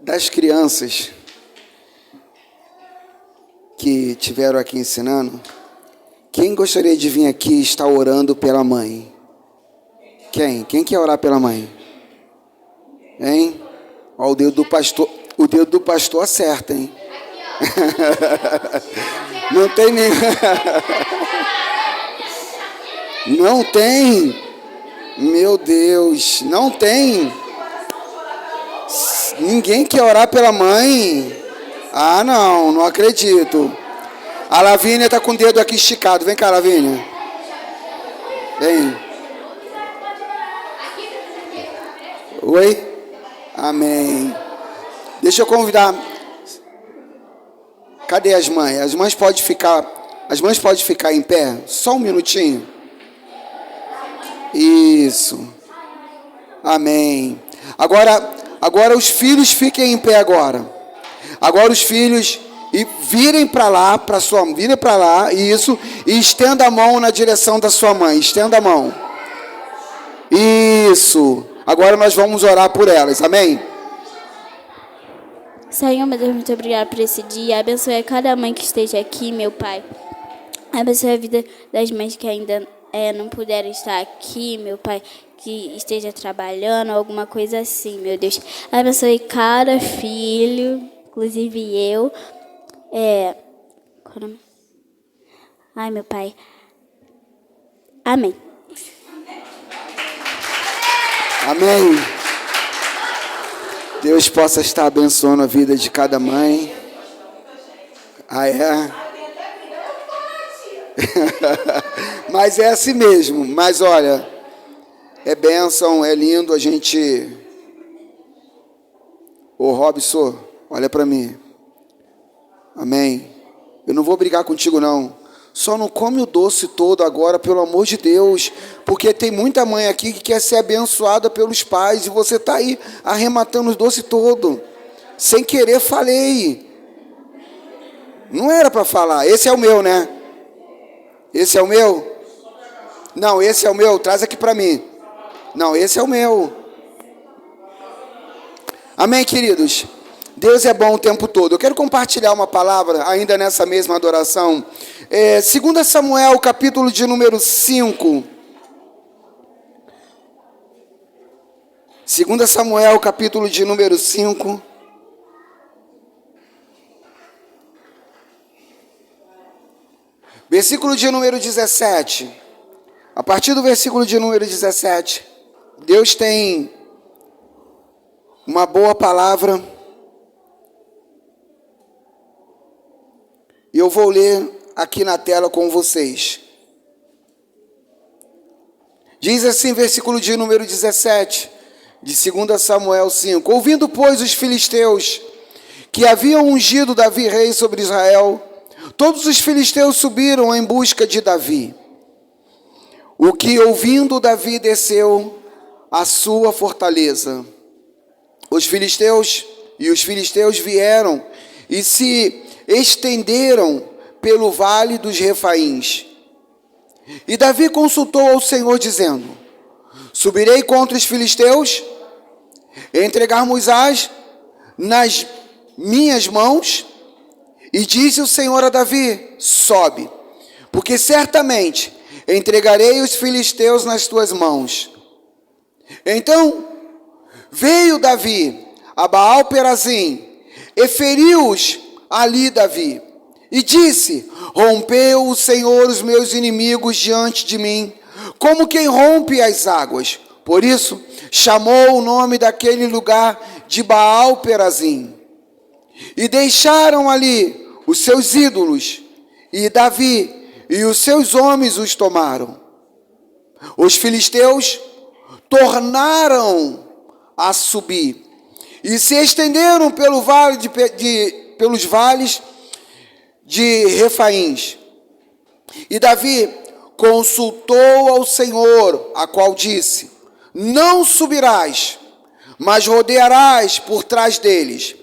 Das crianças que tiveram aqui ensinando, quem gostaria de vir aqui e estar orando pela mãe? Quem? Quem quer orar pela mãe? Hein? Ó, o dedo do pastor acerta, hein? Não tem nem... Não tem? Meu Deus, não tem? Ninguém quer orar pela mãe? Ah, não acredito. A Lavínia está com o dedo aqui esticado. Vem cá, Lavínia. Vem. Oi? Amém. Deixa eu convidar. Cadê as mães? As mães podem ficar em pé? Só um minutinho. Isso. Amém. Agora os filhos fiquem em pé agora. Agora os filhos virem para lá, virem para lá, isso, e estenda a mão na direção da sua mãe. Estenda a mão. Isso. Agora nós vamos orar por elas. Amém? Senhor, meu Deus, muito obrigado por esse dia. Abençoe cada mãe que esteja aqui, meu Pai. Abençoe a vida das mães que ainda não puderam estar aqui, meu Pai, que esteja trabalhando, alguma coisa assim, meu Deus. Abençoe cada filho, inclusive eu. Ai, meu Pai. Amém. Amém. Deus possa estar abençoando a vida de cada mãe. Ah, é? Mas é assim mesmo. Mas olha, é bênção, é lindo a gente... Ô Robson, olha para mim. Amém. Eu não vou brigar contigo não. Só não come o doce todo agora, pelo amor de Deus. Porque tem muita mãe aqui que quer ser abençoada pelos pais. E você está aí arrematando os doces todo. Sem querer, falei. Não era para falar. Esse é o meu, né? Esse é o meu? Não, esse é o meu. Traz aqui para mim. Não, esse é o meu. Amém, queridos? Deus é bom o tempo todo. Eu quero compartilhar uma palavra ainda nessa mesma adoração. 2 Samuel, capítulo de número 5. 2 Samuel, capítulo de número 5. Versículo de número 17. A partir do versículo de número 17, Deus tem uma boa palavra. E eu vou ler aqui na tela com vocês. Diz assim, versículo de número 17, de 2 Samuel 5. Ouvindo, pois, os filisteus, que haviam ungido Davi rei sobre Israel, todos os filisteus subiram em busca de Davi. O que, ouvindo, Davi desceu à sua fortaleza. Os filisteus vieram e se estenderam pelo vale dos Refaíns. E Davi consultou ao Senhor, dizendo: subirei contra os filisteus, entregar-mos-ás nas minhas mãos? E disse o Senhor a Davi: sobe, porque certamente entregarei os filisteus nas tuas mãos. Então veio Davi a Baal-Perazim e feriu-os ali Davi, e disse: rompeu o Senhor os meus inimigos diante de mim, como quem rompe as águas. Por isso chamou o nome daquele lugar de Baal-Perazim. E deixaram ali os seus ídolos, e Davi e os seus homens os tomaram. Os filisteus tornaram a subir e se estenderam pelo vale pelos vales de Refaíns. E Davi consultou ao Senhor, a qual disse: não subirás, mas rodearás por trás deles,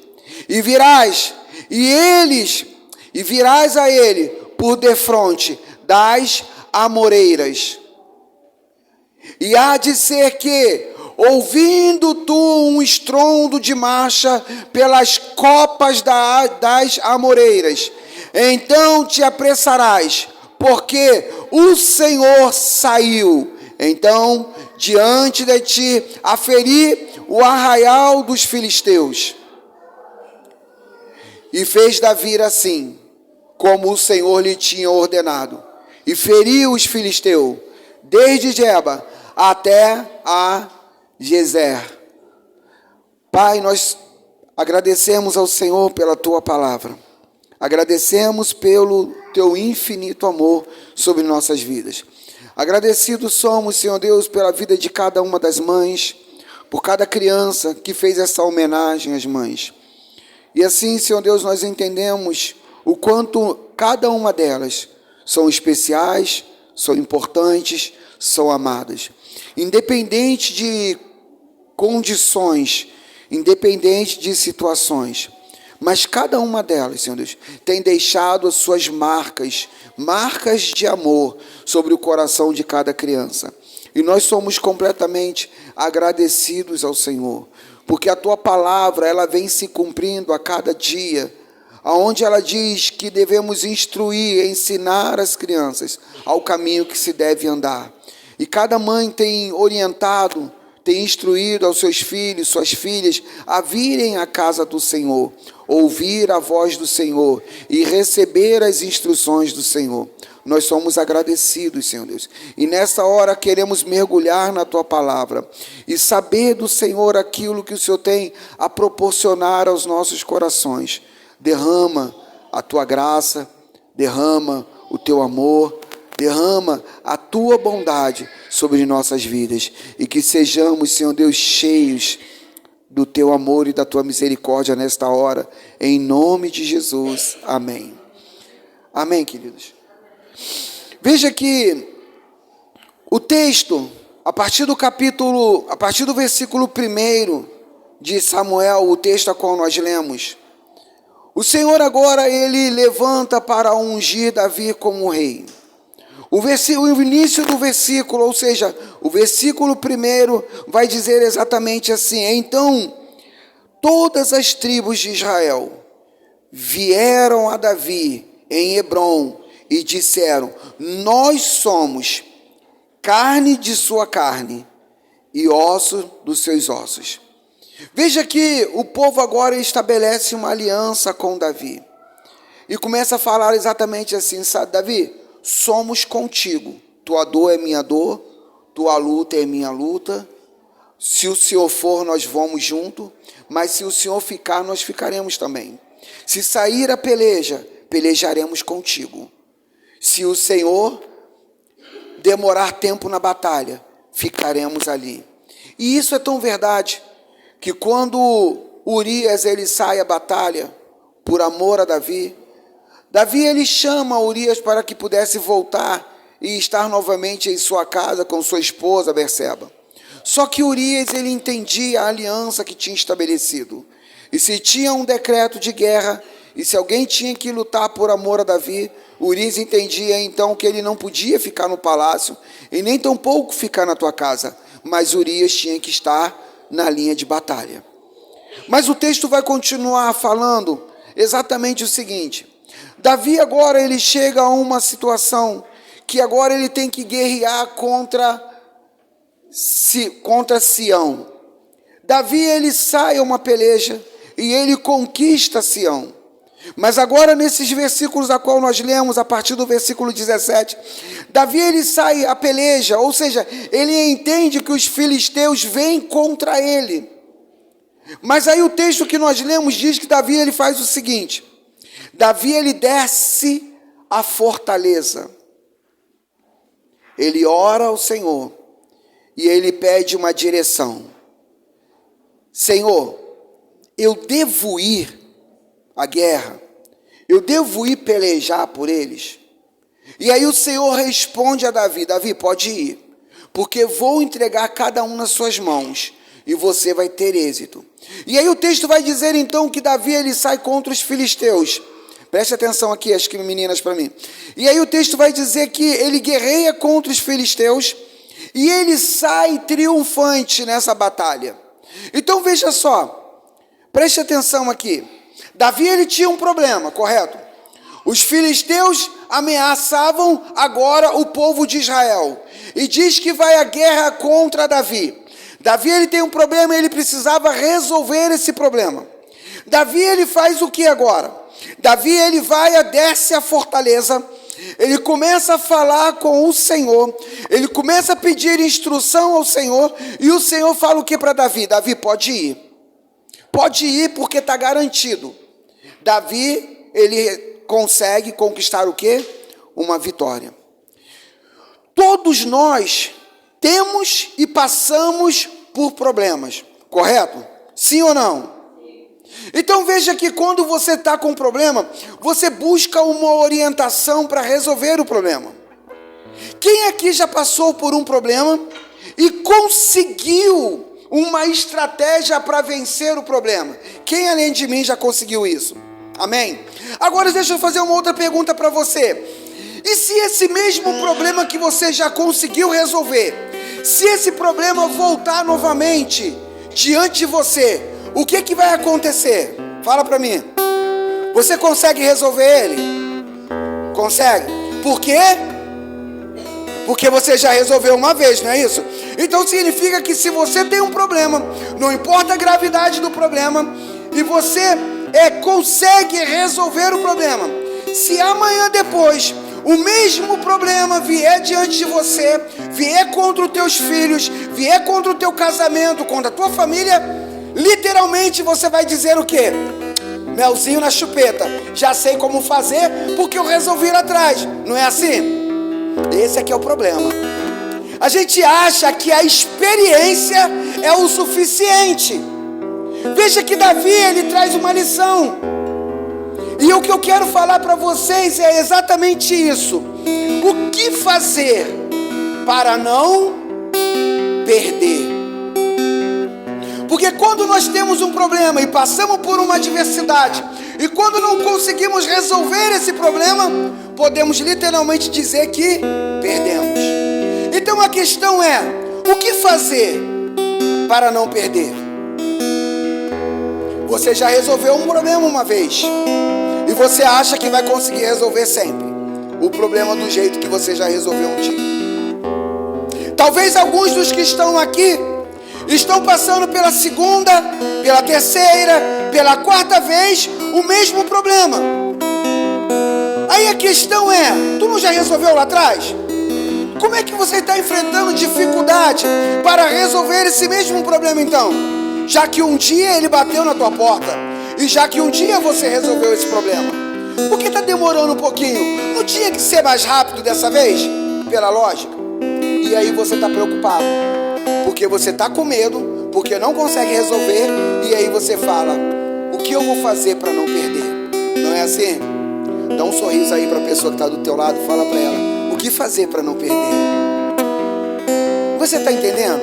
e virás a ele por defronte das amoreiras. E há de ser que, ouvindo tu um estrondo de marcha pelas copas das amoreiras, então te apressarás, porque o Senhor saiu, então, diante de ti, a ferir o arraial dos filisteus. E fez Davi assim, como o Senhor lhe tinha ordenado, e feriu os filisteus, desde Geba até a Gezer. Pai, nós agradecemos ao Senhor pela tua palavra, agradecemos pelo teu infinito amor sobre nossas vidas. Agradecidos somos, Senhor Deus, pela vida de cada uma das mães, por cada criança que fez essa homenagem às mães. E assim, Senhor Deus, nós entendemos o quanto cada uma delas são especiais, são importantes, são amadas. Independente de condições, independente de situações, mas cada uma delas, Senhor Deus, tem deixado as suas marcas de amor sobre o coração de cada criança. E nós somos completamente agradecidos ao Senhor, porque a tua palavra, ela vem se cumprindo a cada dia, aonde ela diz que devemos instruir, ensinar as crianças ao caminho que se deve andar. E cada mãe tem orientado, tem instruído aos seus filhos, suas filhas, a virem à casa do Senhor, ouvir a voz do Senhor e receber as instruções do Senhor. Nós somos agradecidos, Senhor Deus. E nessa hora queremos mergulhar na tua palavra e saber do Senhor aquilo que o Senhor tem a proporcionar aos nossos corações. Derrama a tua graça, derrama o teu amor, derrama a tua bondade sobre nossas vidas. E que sejamos, Senhor Deus, cheios do teu amor e da tua misericórdia nesta hora. Em nome de Jesus. Amém. Amém, queridos. Veja que o texto, a partir do versículo 1 de Samuel, o texto a qual nós lemos, o Senhor agora, ele levanta para ungir Davi como rei. O início do versículo, ou seja, o versículo 1 vai dizer exatamente assim: então todas as tribos de Israel vieram a Davi em Hebrom e disseram: nós somos carne de sua carne e osso dos seus ossos. Veja que o povo agora estabelece uma aliança com Davi e começa a falar exatamente assim: sabe, Davi, somos contigo, tua dor é minha dor, tua luta é minha luta. Se o Senhor for, nós vamos junto, mas se o Senhor ficar, nós ficaremos também. Se sair a peleja, pelejaremos contigo. Se o Senhor demorar tempo na batalha, ficaremos ali. E isso é tão verdade, que quando Urias ele sai à batalha, por amor a Davi, ele chama Urias para que pudesse voltar e estar novamente em sua casa com sua esposa Berseba. Só que Urias ele entendia a aliança que tinha estabelecido. E se tinha um decreto de guerra, e se alguém tinha que lutar por amor a Davi, Urias entendia então que ele não podia ficar no palácio, e nem tampouco ficar na tua casa, mas Urias tinha que estar na linha de batalha. Mas o texto vai continuar falando exatamente o seguinte: Davi agora ele chega a uma situação que agora ele tem que guerrear contra Sião. Davi ele sai a uma peleja e ele conquista Sião. Mas agora nesses versículos a qual nós lemos, a partir do versículo 17, Davi ele sai a peleja, ou seja, ele entende que os filisteus vêm contra ele. Mas aí o texto que nós lemos diz que Davi ele faz o seguinte: Davi ele desce a fortaleza, ele ora ao Senhor e ele pede uma direção. Senhor, eu devo ir à guerra, eu devo ir pelejar por eles? E aí o Senhor responde a Davi: Davi, pode ir, porque vou entregar cada um nas suas mãos e você vai ter êxito. E aí o texto vai dizer então que Davi ele sai contra os filisteus. Preste atenção aqui, as meninas, para mim. E aí o texto vai dizer que ele guerreia contra os filisteus e ele sai triunfante nessa batalha. Então veja só, preste atenção aqui. Davi, ele tinha um problema, correto? Os filisteus ameaçavam agora o povo de Israel, e diz que vai à guerra contra Davi. Davi, ele tem um problema e ele precisava resolver esse problema. Davi, ele faz o que agora? Davi, ele desce a fortaleza, ele começa a falar com o Senhor, ele começa a pedir instrução ao Senhor, e o Senhor fala o que para Davi? Davi, pode ir porque está garantido. Davi, ele consegue conquistar o quê? Uma vitória. Todos nós temos e passamos por problemas, correto? Sim ou não? Então veja que quando você está com um problema, você busca uma orientação para resolver o problema. Quem aqui já passou por um problema e conseguiu uma estratégia para vencer o problema? Quem além de mim já conseguiu isso? Amém? Agora deixa eu fazer uma outra pergunta para você. E se esse mesmo problema que você já conseguiu resolver, se esse problema voltar novamente diante de você, o que vai acontecer? Fala para mim. Você consegue resolver ele? Consegue? Por quê? Porque você já resolveu uma vez, não é isso? Então significa que se você tem um problema, não importa a gravidade do problema, e você consegue resolver o problema, se amanhã depois o mesmo problema vier diante de você, vier contra os teus filhos, vier contra o teu casamento, contra a tua família, literalmente você vai dizer o quê? Melzinho na chupeta, já sei como fazer porque eu resolvi lá atrás. Não é assim? Esse aqui é o problema. A gente acha que a experiência é o suficiente. Veja que Davi, ele traz uma lição. E o que eu quero falar para vocês é exatamente isso. O que fazer para não perder? Porque quando nós temos um problema e passamos por uma adversidade, e quando não conseguimos resolver esse problema, podemos literalmente dizer que perdemos. Então a questão é, o que fazer para não perder? Você já resolveu um problema uma vez, e você acha que vai conseguir resolver sempre o problema do jeito que você já resolveu um dia. Talvez alguns dos que estão aqui estão passando pela segunda, pela terceira, pela quarta vez o mesmo problema. Aí a questão é, tu não já resolveu lá atrás? Como é que você está enfrentando dificuldade para resolver esse mesmo problema então? Já que um dia ele bateu na tua porta, e já que um dia você resolveu esse problema, por que está demorando um pouquinho? Não tinha que ser mais rápido dessa vez? Pela lógica. E aí você está preocupado, porque você está com medo, porque não consegue resolver, e aí você fala, o que eu vou fazer para não perder? Não é assim? Dá um sorriso aí para a pessoa que está do teu lado, fala para ela, o que fazer para não perder? Você está entendendo?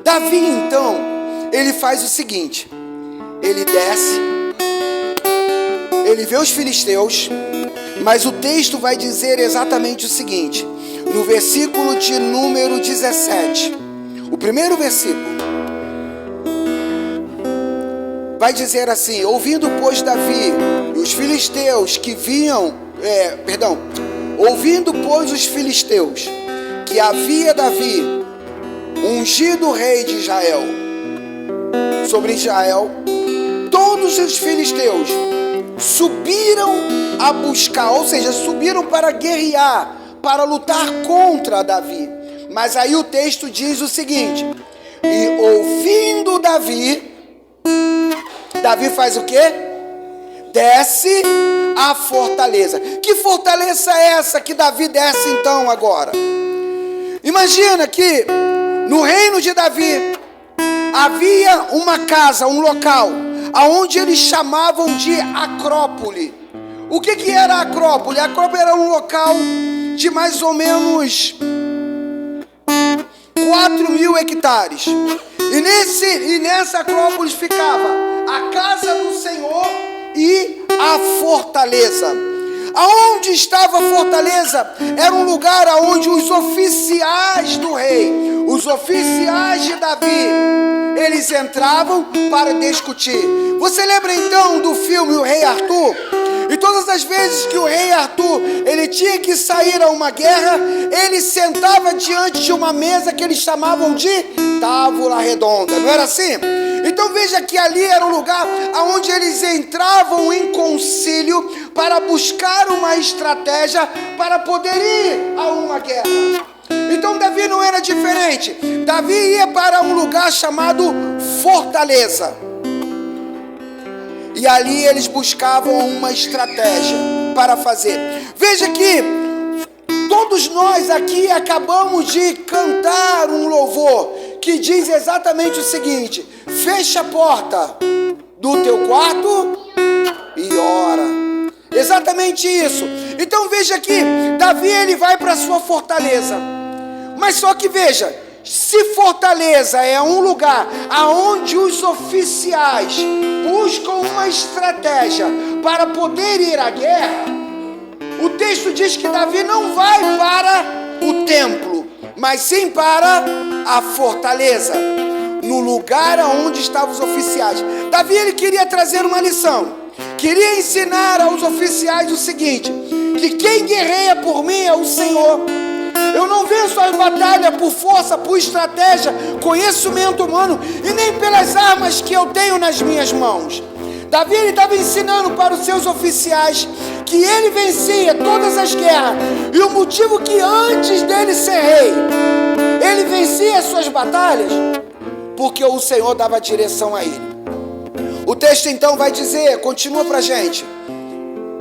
Davi então, ele faz o seguinte, ele desce, ele vê os filisteus, mas o texto vai dizer exatamente o seguinte, no versículo de número 17, o primeiro versículo, vai dizer assim, ouvindo pois Davi e os filisteus que vinham, ouvindo pois os filisteus que havia Davi ungido rei de Israel, sobre Israel, todos os filisteus subiram a buscar, ou seja, subiram para guerrear, para lutar contra Davi. Mas aí o texto diz o seguinte, e ouvindo Davi faz o quê? Desce a fortaleza. Que fortaleza é essa que Davi desce então agora? Imagina que no reino de Davi havia uma casa, um local, aonde eles chamavam de Acrópole. O que era a Acrópole? A Acrópole era um local de mais ou menos 4.000 hectares. E nessa Acrópole ficava a casa do Senhor e a fortaleza. Aonde estava a fortaleza? Era um lugar onde os oficiais do rei, os oficiais de Davi, eles entravam para discutir. Você lembra então do filme O Rei Arthur? E todas as vezes que o rei Arthur, ele tinha que sair a uma guerra, ele sentava diante de uma mesa que eles chamavam de tábua redonda, não era assim? Então veja que ali era um lugar onde eles entravam em concílio para buscar uma estratégia para poder ir a uma guerra. Então Davi não era diferente. Davi ia para um lugar chamado fortaleza. E ali eles buscavam uma estratégia para fazer. Veja que todos nós aqui acabamos de cantar um louvor que diz exatamente o seguinte: fecha a porta do teu quarto e ora. Exatamente isso. Então veja que Davi ele vai para a sua fortaleza. Mas só que veja, se fortaleza é um lugar aonde os oficiais buscam uma estratégia para poder ir à guerra, o texto diz que Davi não vai para o templo, mas sim para a fortaleza, no lugar aonde estavam os oficiais. Davi ele queria trazer uma lição, queria ensinar aos oficiais o seguinte: que quem guerreia por mim é o Senhor. Eu não venço a batalha por força, por estratégia, conhecimento humano e nem pelas armas que eu tenho nas minhas mãos. Davi estava ensinando para os seus oficiais que ele vencia todas as guerras. E o motivo que antes dele ser rei, ele vencia as suas batalhas, porque o Senhor dava direção a ele. O texto então vai dizer, continua para a gente,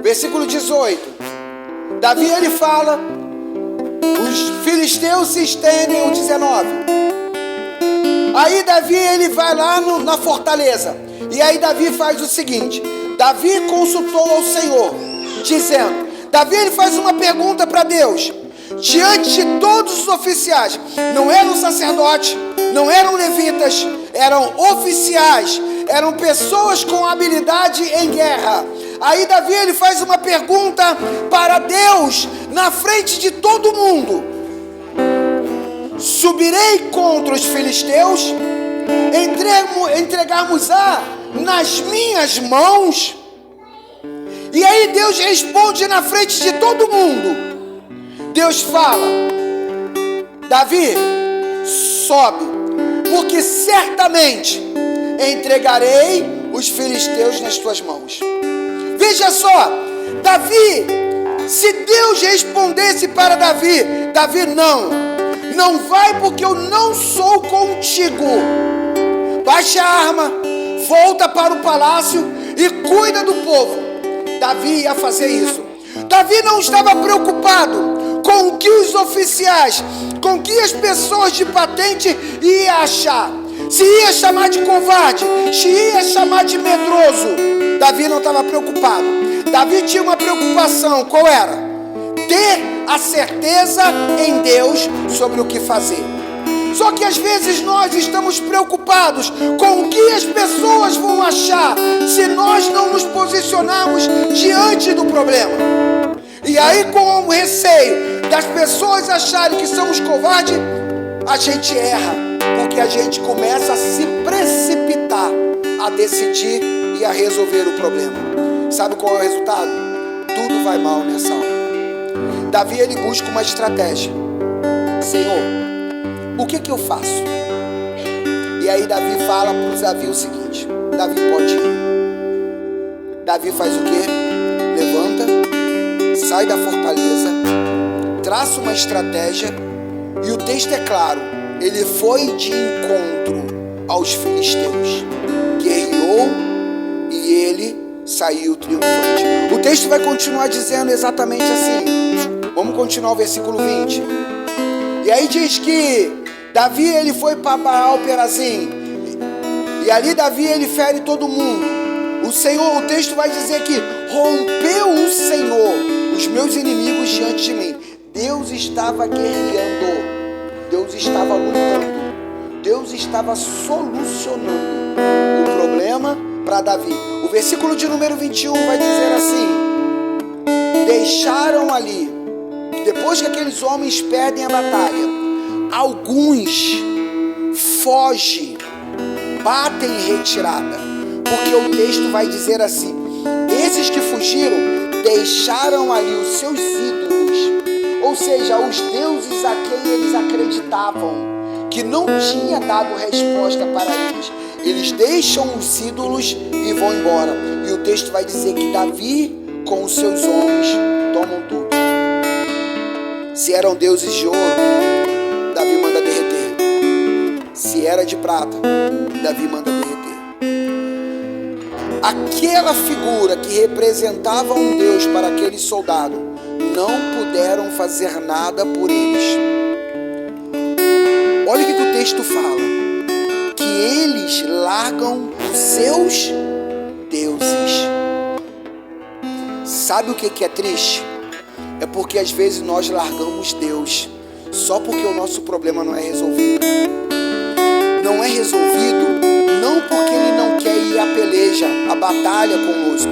versículo 18. Davi ele fala, os filisteus se estendem, o 19. Aí Davi ele vai lá na fortaleza. E aí Davi faz o seguinte: Davi consultou ao Senhor, dizendo, Davi ele faz uma pergunta para Deus, diante de todos os oficiais. Não eram sacerdotes, não eram levitas, eram oficiais, eram pessoas com habilidade em guerra. Aí Davi ele faz uma pergunta para Deus, na frente de todo mundo: subirei contra os filisteus, entregarmos-á nas minhas mãos? E aí Deus responde na frente de todo mundo. Deus fala: Davi, sobe, porque certamente entregarei os filisteus nas tuas mãos. Veja só, Davi, se Deus respondesse para Davi: Davi, não vai, porque eu não sou contigo. Baixa a arma, volta para o palácio e cuida do povo. Davi ia fazer isso. Davi não estava preocupado com o que os oficiais, com o que as pessoas de patente iam achar. Se ia chamar de covarde, se ia chamar de medroso, Davi não estava preocupado. Davi tinha uma preocupação, qual era? Ter a certeza em Deus sobre o que fazer. Só que às vezes nós estamos preocupados com o que as pessoas vão achar se nós não nos posicionarmos diante do problema. E aí, com o receio das pessoas acharem que somos covardes, a gente erra, porque a gente começa a se precipitar a decidir e a resolver o problema. Sabe qual é o resultado? Tudo vai mal nessa hora. Davi ele busca uma estratégia. Senhor, o que eu faço? E aí Davi fala para Davi o seguinte: Davi, pode ir. Davi faz o quê? Levanta, sai da fortaleza, traça uma estratégia. E o texto é claro, ele foi de encontro aos filisteus, guerreou e ele saiu triunfante. O texto vai continuar dizendo exatamente assim. Vamos continuar o versículo 20. E aí diz que Davi ele foi para Baal Perazim, e ali Davi ele fere todo mundo. O texto vai dizer que rompeu o Senhor os meus inimigos diante de mim. Deus estava guerreando, Deus estava lutando, Deus estava solucionando o problema para Davi. O versículo de número 21 vai dizer assim: deixaram ali, depois que aqueles homens perdem a batalha, alguns fogem, batem em retirada, porque o texto vai dizer assim: esses que fugiram deixaram ali os seus ídolos, ou seja, os deuses a quem eles acreditavam que não tinha dado resposta para eles. Eles deixam os ídolos e vão embora. E o texto vai dizer que Davi com os seus homens tomam tudo. Se eram deuses de ouro, Davi manda derreter. Se era de prata, Davi manda derreter. Aquela figura que representava um Deus para aquele soldado, não puderam fazer nada por eles. Olha o que o texto fala: que eles largam os seus deuses. Sabe o que é triste? É porque às vezes nós largamos Deus só porque o nosso problema não é resolvido. Não é resolvido não porque Ele não quer ir à peleja, à batalha conosco,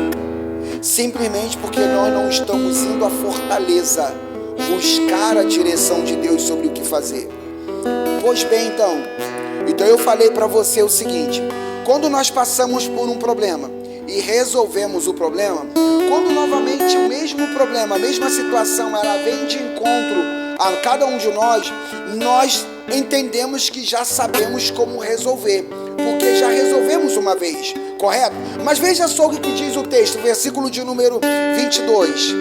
simplesmente porque nós não estamos indo à fortaleza buscar a direção de Deus sobre o que fazer. Pois bem, então eu falei para você o seguinte: quando nós passamos por um problema e resolvemos o problema, quando novamente o mesmo problema, a mesma situação, ela vem de encontro a cada um de nós, nós entendemos que já sabemos como resolver, porque já resolvemos uma vez, correto? Mas veja só o que diz o texto, versículo de número 22.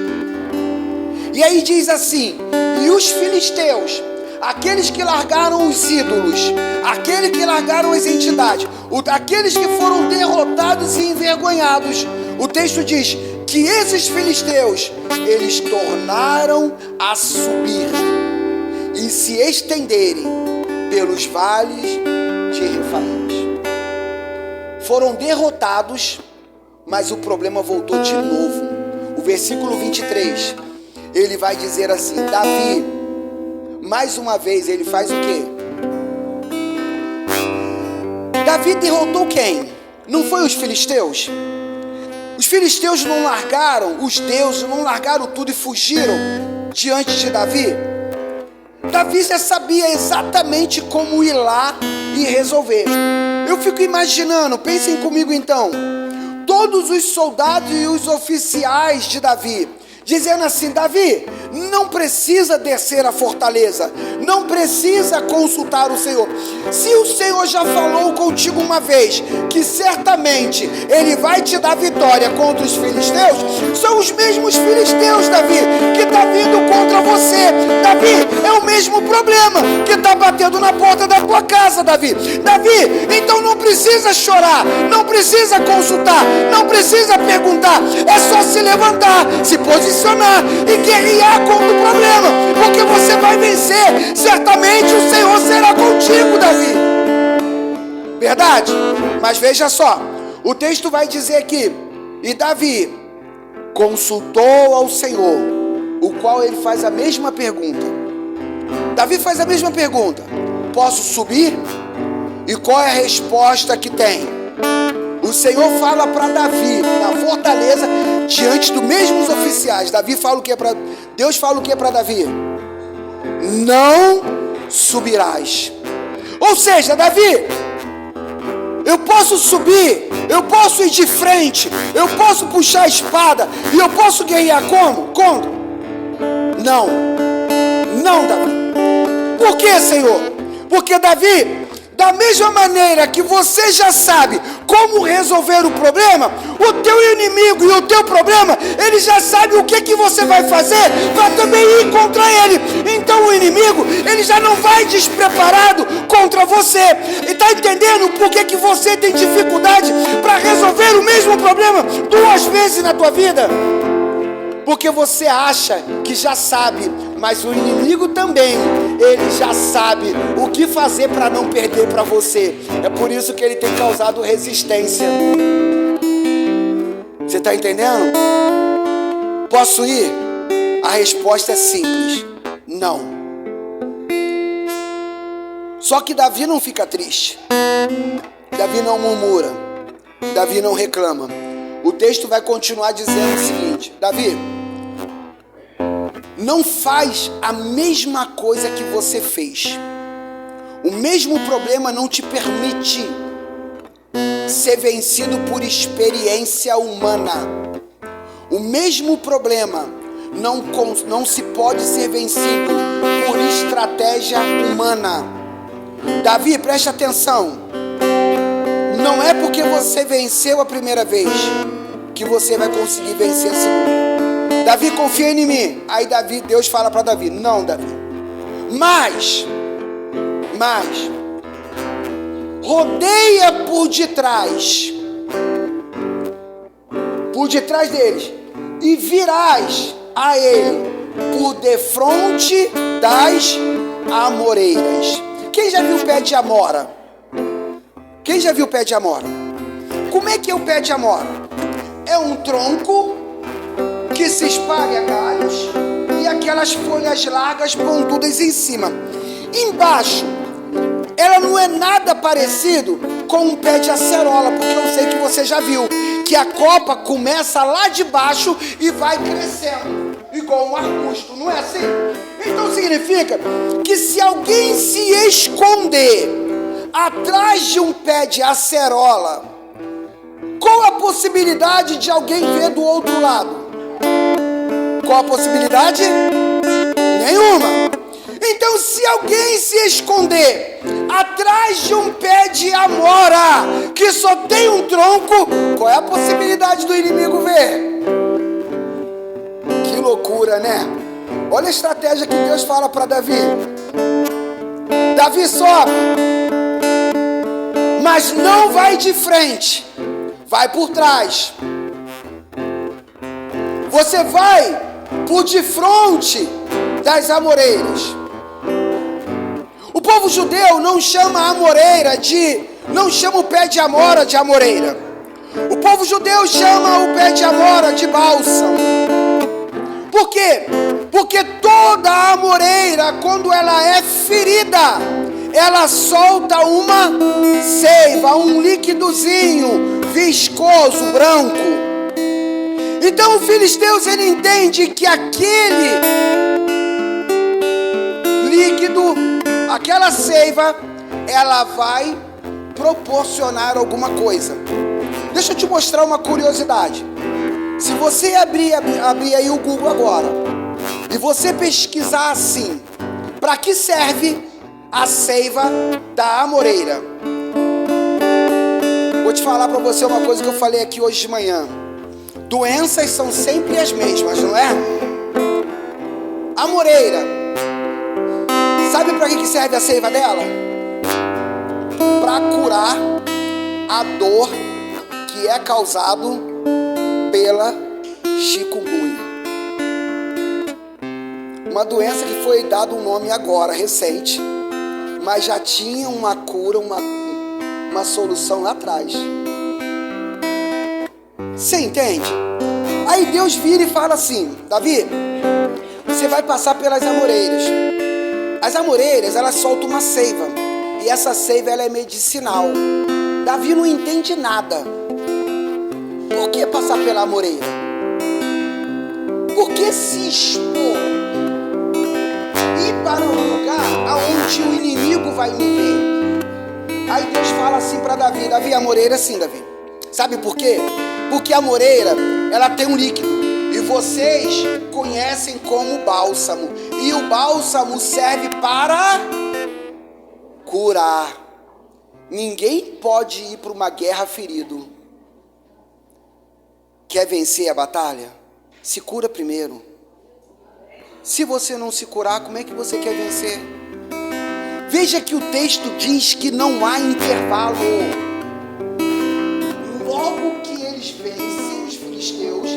E aí diz assim: e os filisteus, aqueles que largaram os ídolos, aqueles que largaram as entidades, aqueles que foram derrotados e envergonhados, o texto diz que esses filisteus, eles tornaram a subir e se estenderem pelos vales de Refaim. Foram derrotados, mas o problema voltou de novo. O versículo 23, ele vai dizer assim: Davi, mais uma vez, ele faz o quê? Davi derrotou quem? Não foi os filisteus? Os filisteus não largaram os deuses, não largaram tudo e fugiram diante de Davi? Davi já sabia exatamente como ir lá e resolver. Eu fico imaginando, pensem comigo então, todos os soldados e os oficiais de Davi, dizendo assim: Davi, não precisa descer a fortaleza, não precisa consultar o Senhor. Se o Senhor já falou contigo uma vez que certamente Ele vai te dar vitória contra os filisteus, são os mesmos filisteus, Davi, que está vindo contra você. Davi, é o mesmo problema que está batendo na porta da tua casa, Davi. Davi, então não precisa chorar, não precisa consultar, não precisa perguntar, é só se levantar, se posicionar e guerrear contra o problema, porque você vai vencer. Certamente o Senhor será contigo, Davi. Verdade? Mas veja só, o texto vai dizer aqui: e Davi consultou ao Senhor, o qual ele faz a mesma pergunta. Davi faz a mesma pergunta: posso subir? E qual é a resposta que tem? O Senhor fala para Davi na fortaleza, diante dos mesmos oficiais. Deus fala o que para Davi? Não subirás. Ou seja, Davi, eu posso subir, eu posso ir de frente, eu posso puxar a espada e eu posso guerrear como? Não, Davi. Por que, Senhor? Porque, Davi, da mesma maneira que você já sabe como resolver o problema, o teu inimigo e o teu problema, ele já sabe o que você vai fazer para também ir contra ele. Então o inimigo, ele já não vai despreparado contra você. E está entendendo por que você tem dificuldade para resolver o mesmo problema 2 vezes na tua vida? Porque você acha que já sabe, mas o inimigo também, ele já sabe o que fazer para não perder para você. É por isso que ele tem causado resistência. Você está entendendo? Posso ir? A resposta é simples: não. Só que Davi não fica triste, Davi não murmura, Davi não reclama. O texto vai continuar dizendo o seguinte: Davi, não faz a mesma coisa que você fez. O mesmo problema não te permite ser vencido por experiência humana. O mesmo problema não se pode ser vencido por estratégia humana. Davi, preste atenção. Não é porque você venceu a primeira vez que você vai conseguir vencer a segunda. Davi, confia em mim. Aí Deus fala para Davi: não, Davi, mas rodeia por detrás deles, e virás a ele por defronte das amoreiras. Quem já viu o pé de amora? Quem já viu o pé de amora? Como é que é o pé de amora? É um tronco que se espalha galhos e aquelas folhas largas pontudas em cima. Embaixo, ela não é nada parecido com um pé de acerola, porque eu sei que você já viu que a copa começa lá de baixo e vai crescendo, igual um arbusto, não é assim? Então significa que se alguém se esconder atrás de um pé de acerola, qual a possibilidade de alguém ver do outro lado? Qual a possibilidade? Nenhuma. Então, se alguém se esconder atrás de um pé de amora que só tem um tronco, qual é a possibilidade do inimigo ver? Que loucura, né? Olha a estratégia que Deus fala para Davi. Davi sobe, mas não vai de frente, vai por trás. Você vai por de frente das amoreiras. O povo judeu não chama a amoreira não chama o pé de amora de amoreira. O povo judeu chama o pé de amora de bálsamo. Por quê? Porque toda amoreira, quando ela é ferida, ela solta uma seiva, um líquidozinho viscoso, branco. Então o filisteu, ele entende que aquele líquido, aquela seiva, ela vai proporcionar alguma coisa. Deixa eu te mostrar uma curiosidade. Se você abrir aí o Google agora e você pesquisar assim: para que serve a seiva da amoreira? Vou te falar para você uma coisa que eu falei aqui hoje de manhã. Doenças são sempre as mesmas, não é? Amoreira, sabe para que serve a seiva dela? Para curar a dor que é causado pela chikungunya. Uma doença que foi dado um nome agora, recente, mas já tinha uma cura, uma solução lá atrás. Você entende? Aí Deus vira e fala assim: Davi, você vai passar pelas amoreiras. As amoreiras, elas soltam uma seiva, e essa seiva, ela é medicinal. Davi não entende nada. Por que passar pela amoreira? Por que se expor? Ir para um lugar onde o inimigo vai me ver. Aí Deus fala assim para Davi: Davi, a amoreira sim, Davi. Sabe por quê? Porque a amoreira, ela tem um líquido, e vocês conhecem como bálsamo. E o bálsamo serve para curar. Ninguém pode ir para uma guerra ferido. Quer vencer a batalha? Se cura primeiro. Se você não se curar, como é que você quer vencer? Veja que o texto diz que não há intervalo. Logo que eles vencem os filisteus,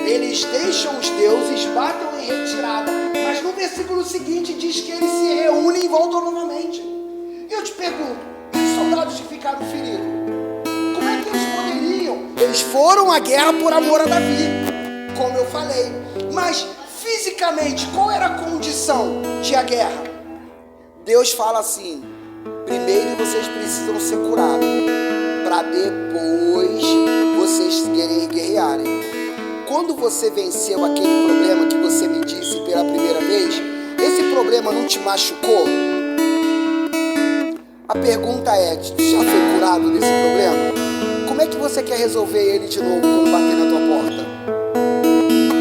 eles deixam os deuses, batem em retirada. Mas no versículo seguinte diz que eles se reúnem e voltam novamente. Eu te pergunto, os soldados que ficaram feridos, como é que eles poderiam? Eles foram à guerra por amor a Davi, como eu falei. Mas fisicamente, qual era a condição de a guerra? Deus fala assim: primeiro vocês precisam ser curados, para depois vocês guerrearem. Quando você venceu aquele problema que você me disse pela primeira vez, esse problema não te machucou? A pergunta é, já foi curado desse problema? Como é que você quer resolver ele de novo quando bater na tua porta?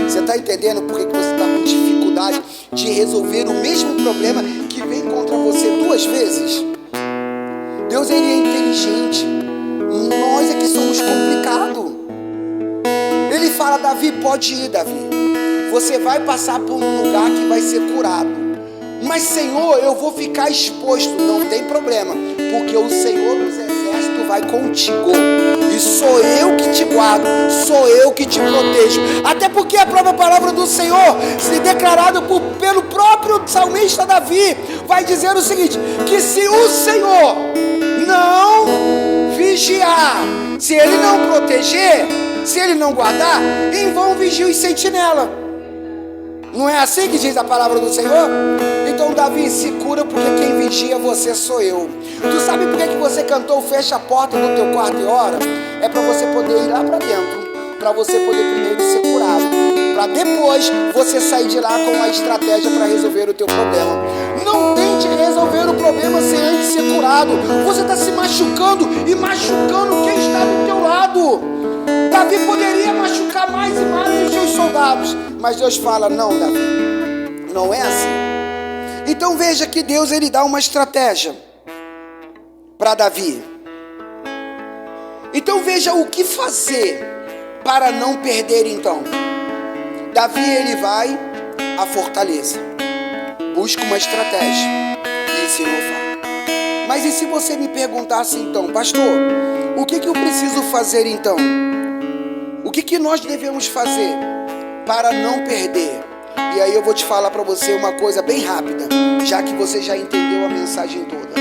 Você está entendendo por que você está com dificuldade de resolver o mesmo problema que vem contra você 2 vezes? Deus, ele é inteligente. Nós é que somos complicados. Ele fala: Davi, pode ir, Davi. Você vai passar por um lugar que vai ser curado. Mas, Senhor, eu vou ficar exposto. Não tem problema, porque o Senhor dos Exércitos vai contigo. E sou eu que te guardo, sou eu que te protejo. Até porque a própria palavra do Senhor, se declarado pelo próprio salmista Davi, vai dizer o seguinte: que se o Senhor não vigiar, se ele não proteger, se ele não guardar, em vão vigia os sentinelas. Não é assim que diz a palavra do Senhor? Então, Davi, se cura, porque quem vigia você sou eu. Tu sabe por que você cantou fecha a porta do teu quarto e ora? É para você poder ir lá para dentro, para você poder primeiro ser curado, para depois você sair de lá com uma estratégia para resolver o teu problema. Não tente resolver o problema sem antes ser curado. Você está se machucando e machucando quem está do teu lado. Davi poderia machucar mais e mais os seus soldados, mas Deus fala: não, Davi, não é assim. Então veja que Deus, ele dá uma estratégia para Davi. Então veja o que fazer para não perder. Então Davi, ele vai à fortaleza, busca uma estratégia e o Senhor fala. Mas e se você me perguntasse então: pastor, o que eu preciso fazer então? O que nós devemos fazer para não perder? E aí eu vou te falar para você uma coisa bem rápida, já que você já entendeu a mensagem toda.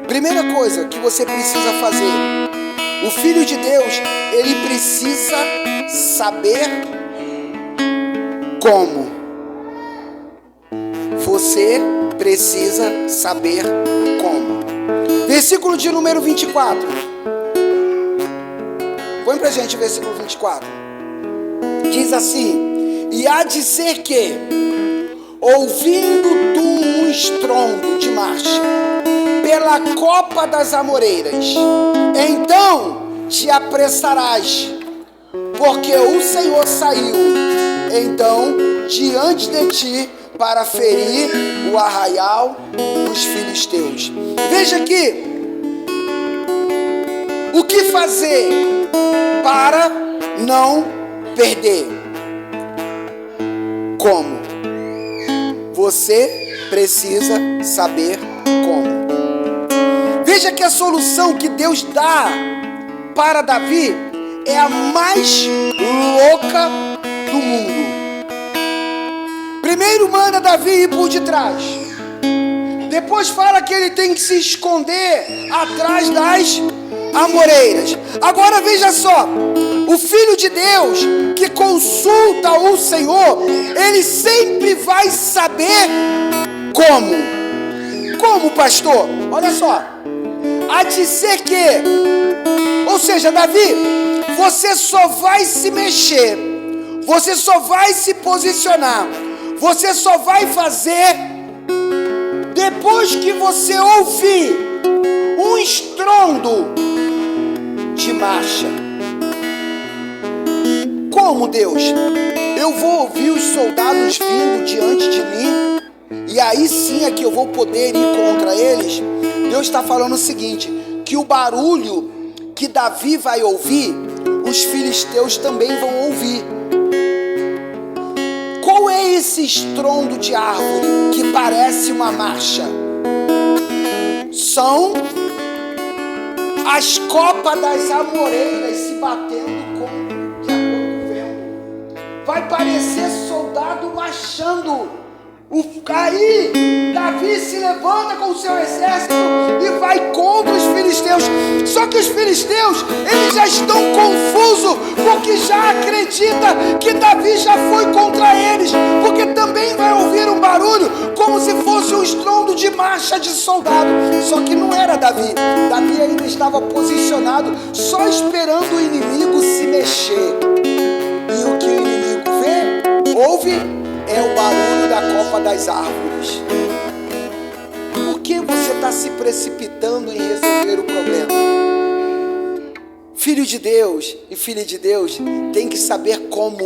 Primeira coisa que você precisa fazer: o Filho de Deus, ele precisa saber como. Você precisa saber como. Versículo de número 24. Põe pra gente o versículo 24. Diz assim: e há de ser que, ouvindo tu um estrondo de marcha pela copa das amoreiras, então te apressarás, porque o Senhor saiu então diante de ti para ferir o arraial dos filisteus. Veja aqui, o que fazer para não perder? Como? Você precisa saber como. Veja que a solução que Deus dá para Davi é a mais louca do mundo. Primeiro manda Davi ir por detrás. Depois fala que ele tem que se esconder atrás das amoreiras. Agora veja só, o Filho de Deus que consulta o Senhor, ele sempre vai saber como. Como, pastor? Olha só, há de ser que, ou seja, Davi, você só vai se mexer, você só vai se posicionar, você só vai fazer depois que você ouvir um estrondo de marcha. Como, Deus? Eu vou ouvir os soldados vindo diante de mim, e aí sim é que eu vou poder ir contra eles? Deus está falando o seguinte, que o barulho que Davi vai ouvir, os filisteus também vão ouvir. Qual é esse estrondo de árvore que parece uma marcha? São as copas das amoreiras se batendo de acordo com o vento. Vai parecer soldado marchando. Aí Davi se levanta com o seu exército e vai contra os filisteus. Só que os filisteus, eles já estão confusos, porque já acredita que Davi já foi contra eles, porque também vai ouvir um barulho como se fosse um estrondo de marcha de soldado. Só que não era Davi. Davi ainda estava posicionado, só esperando o inimigo se mexer. E o que o inimigo vê, ouve, é o barulho da copa das árvores. Por que você está se precipitando em resolver o problema? Filho de Deus e filha de Deus tem que saber como.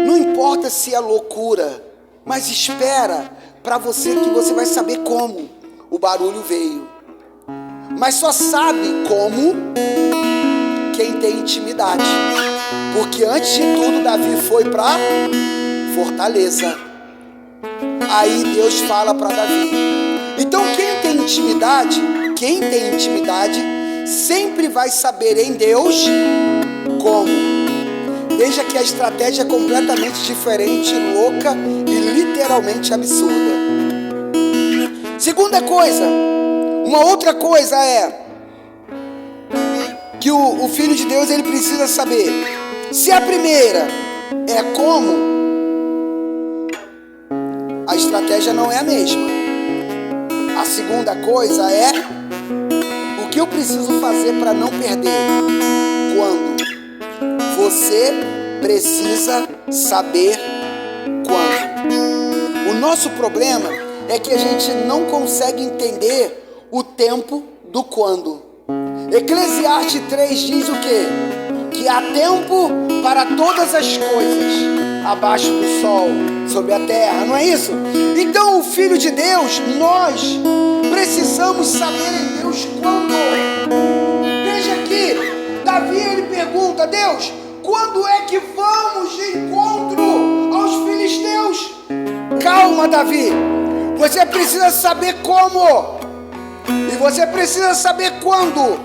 Não importa se é loucura, mas espera para você que você vai saber como. O barulho veio, mas só sabe como quem tem intimidade. Porque antes de tudo, Davi foi para fortaleza. Aí Deus fala para Davi. Então quem tem intimidade sempre vai saber em Deus como. Veja que a estratégia é completamente diferente, louca e literalmente absurda. Segunda coisa, uma outra coisa é que o Filho de Deus ele precisa saber. Se a primeira é como, a estratégia não é a mesma. A segunda coisa é o que eu preciso fazer para não perder. Quando? Você precisa saber quando. O nosso problema é que a gente não consegue entender o tempo do quando. Eclesiastes 3 diz o quê? Que há tempo para todas as coisas abaixo do sol, sobre a terra, não é isso? Então o Filho de Deus, nós precisamos saber em Deus quando. Veja aqui, Davi ele pergunta: Deus, quando é que vamos de encontro aos filisteus? Calma, Davi, você precisa saber como, e você precisa saber quando.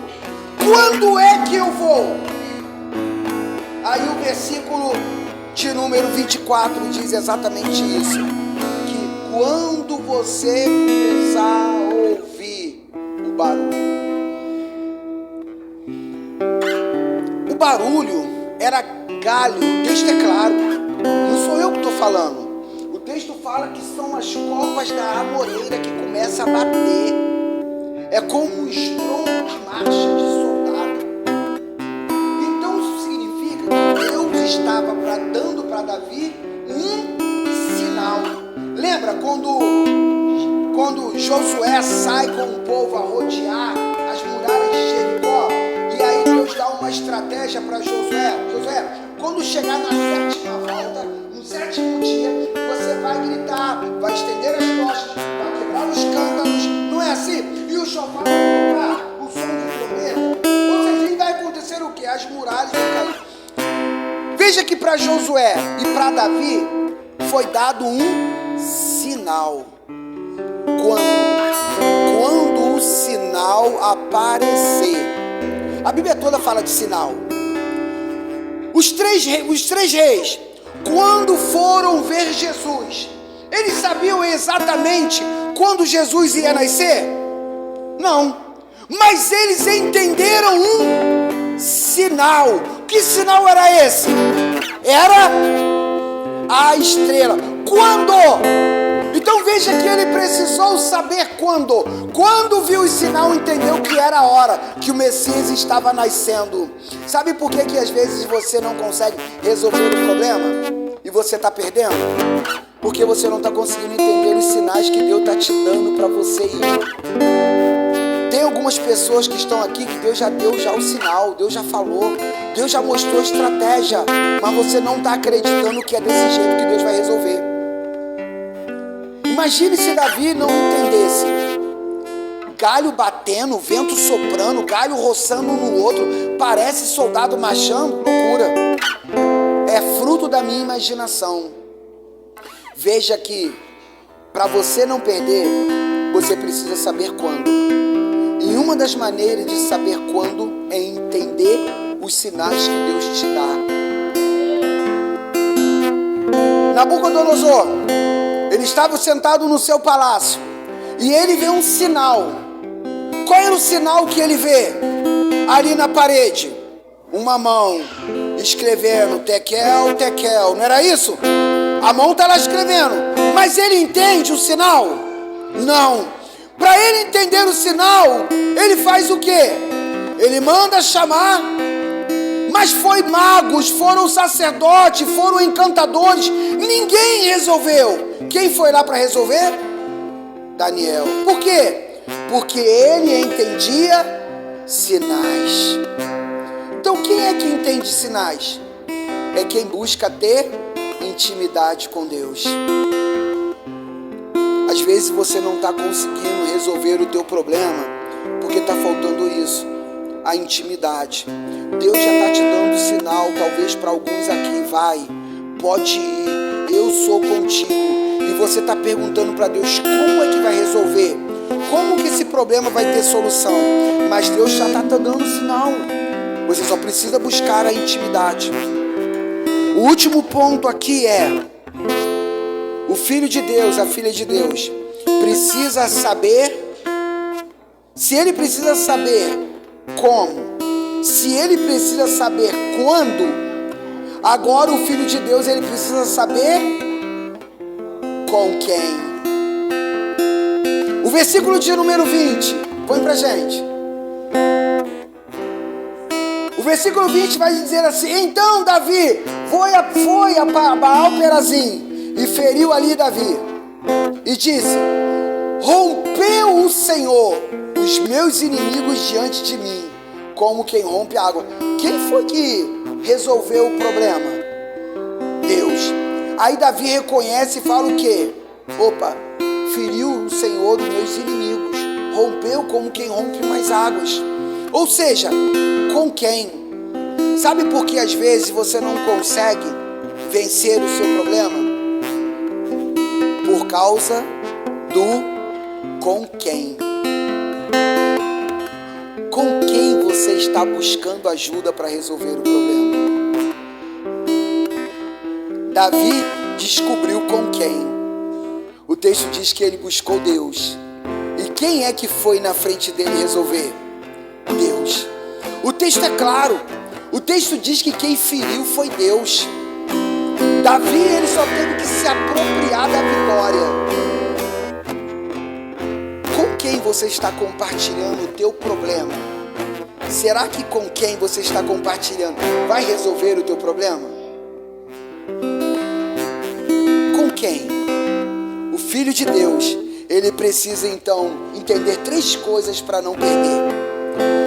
Quando é que eu vou? Aí o versículo de número 24 diz exatamente isso: que quando você começar a ouvir o barulho era galho. O texto é claro, não sou eu que estou falando. O texto fala que são as copas da amoreira que começam a bater. É como um estrondo de marcha de soldado. Então isso significa que Deus estava dando para Davi um sinal. Lembra quando Josué sai com o povo a rodear as muralhas de Jericó? E aí Deus dá uma estratégia para Josué. Josué, quando chegar na sétima volta, no sétimo dia, você vai gritar, vai estender as costas, vai quebrar os cântaros. Não é assim? E o chofar vai tocar, o som de trombeta. Ou seja, aí vai acontecer o que? As muralhas vão cair. Veja que para Josué e para Davi foi dado um sinal. Quando o sinal aparecer. A Bíblia toda fala de sinal. Os três reis, quando foram ver Jesus, eles sabiam exatamente quando Jesus ia nascer? Não. Mas eles entenderam um sinal. Que sinal era esse? Era a estrela. Quando? Então veja que ele precisou saber quando. Quando viu o sinal, entendeu que era a hora, que o Messias estava nascendo. Sabe por que às vezes você não consegue resolver o problema? E você está perdendo? Porque você não está conseguindo entender os sinais que Deus está te dando para você ir. Tem algumas pessoas que estão aqui que Deus já deu o sinal, Deus já falou, Deus já mostrou a estratégia, mas você não está acreditando que é desse jeito que Deus vai resolver. Imagine se Davi não entendesse. Galho batendo, vento soprando, galho roçando um no outro, parece soldado marchando, loucura. É fruto da minha imaginação. Veja que para você não perder, você precisa saber quando. E uma das maneiras de saber quando é entender os sinais que Deus te dá. Nabucodonosor, ele estava sentado no seu palácio e ele vê um sinal. Qual era o sinal que ele vê? Ali na parede, uma mão escrevendo Tekel, Tekel, não era isso? A mão está lá escrevendo, mas ele entende o sinal? Não. Para ele entender o sinal, ele faz o quê? Ele manda chamar, mas foi magos, foram sacerdotes, foram encantadores, ninguém resolveu. Quem foi lá para resolver? Daniel. Por quê? Porque ele entendia sinais. Então quem é que entende sinais? É quem busca ter intimidade com Deus. Às vezes você não está conseguindo resolver o teu problema porque está faltando isso, a intimidade. Deus já está te dando sinal, talvez para alguns aqui, vai, pode ir, eu sou contigo. E você está perguntando para Deus como é que vai resolver, como que esse problema vai ter solução. Mas Deus já está te dando sinal, você só precisa buscar a intimidade. O último ponto aqui é: o filho de Deus, a filha de Deus, precisa saber. Se ele precisa saber como, se ele precisa saber quando, agora o filho de Deus, ele precisa saber com quem. O versículo de número 20, põe pra gente. O versículo 20 vai dizer assim: então Davi foi a Baal-Perazim e feriu ali Davi, e disse: rompeu o Senhor os meus inimigos diante de mim, como quem rompe água. Quem foi que resolveu o problema? Deus. Aí Davi reconhece e fala o quê? Opa, feriu o Senhor dos meus inimigos, rompeu como quem rompe mais águas. Ou seja, com quem? Sabe por que às vezes você não consegue vencer o seu problema? Por causa do com quem. Com quem você está buscando ajuda para resolver o problema? Davi descobriu com quem. O texto diz que ele buscou Deus. E quem é que foi na frente dele resolver? Deus. O texto é claro. O texto diz que quem feriu foi Deus. Davi, ele só teve que se apropriar da vitória. Com quem você está compartilhando o teu problema? Será que com quem você está compartilhando vai resolver o teu problema? Com quem? O Filho de Deus, ele precisa então entender 3 coisas para não perder.